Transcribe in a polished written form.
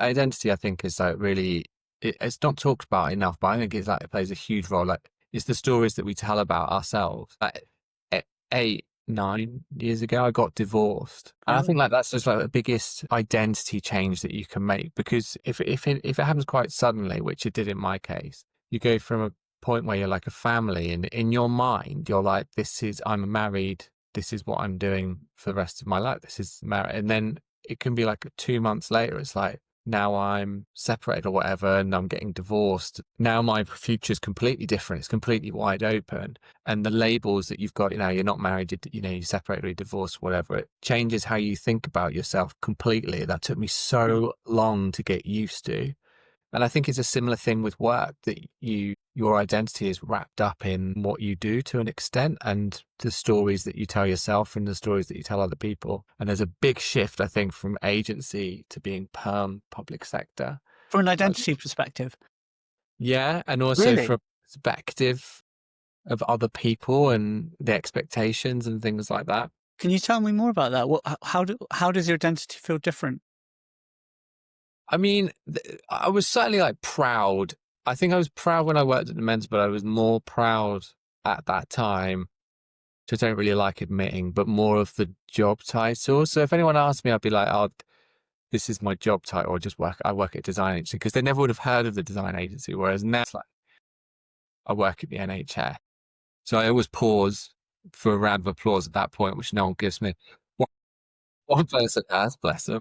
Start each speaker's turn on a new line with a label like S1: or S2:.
S1: identity, I think, is like really, it's not talked about enough, but I think it's like, it plays a huge role. Like, it's the stories that we tell about ourselves. Like, 8, 9 years ago, I got divorced. And I think
S2: Oh,
S1: like that's just like the biggest identity change that you can make, because if it happens quite suddenly, which it did in my case, you go from a point where you're like a family, and in your mind, you're like, I'm married, this is what I'm doing for the rest of my life. This is married. And then it can be like 2 months later, it's like, now I'm separated or whatever, and I'm getting divorced. Now my future is completely different. It's completely wide open. And the labels that you've got, you're not married, you're separated or you're divorced, whatever, it changes how you think about yourself completely. That took me so long to get used to. And I think it's a similar thing with work, that your identity is wrapped up in what you do to an extent, and the stories that you tell yourself and the stories that you tell other people. And there's a big shift, I think, from agency to being perm public sector.
S2: from an
S1: Like,
S2: identity perspective.
S1: yeah. And also
S2: Really?
S1: from perspective of other people and the expectations and things like that.
S2: Can you tell me more about that? How does your identity feel different?
S1: I mean, I was certainly like proud. I think I was proud when I worked at the men's, but I was more proud at that time, which I don't really like admitting, but more of the job title. So if anyone asked me, I'd be like, oh, this is my job title, or I work at a design agency, because they never would have heard of the design agency. Whereas now it's like, I work at the NHS. So I always pause for a round of applause at that point, which no one gives me. One person has, bless them.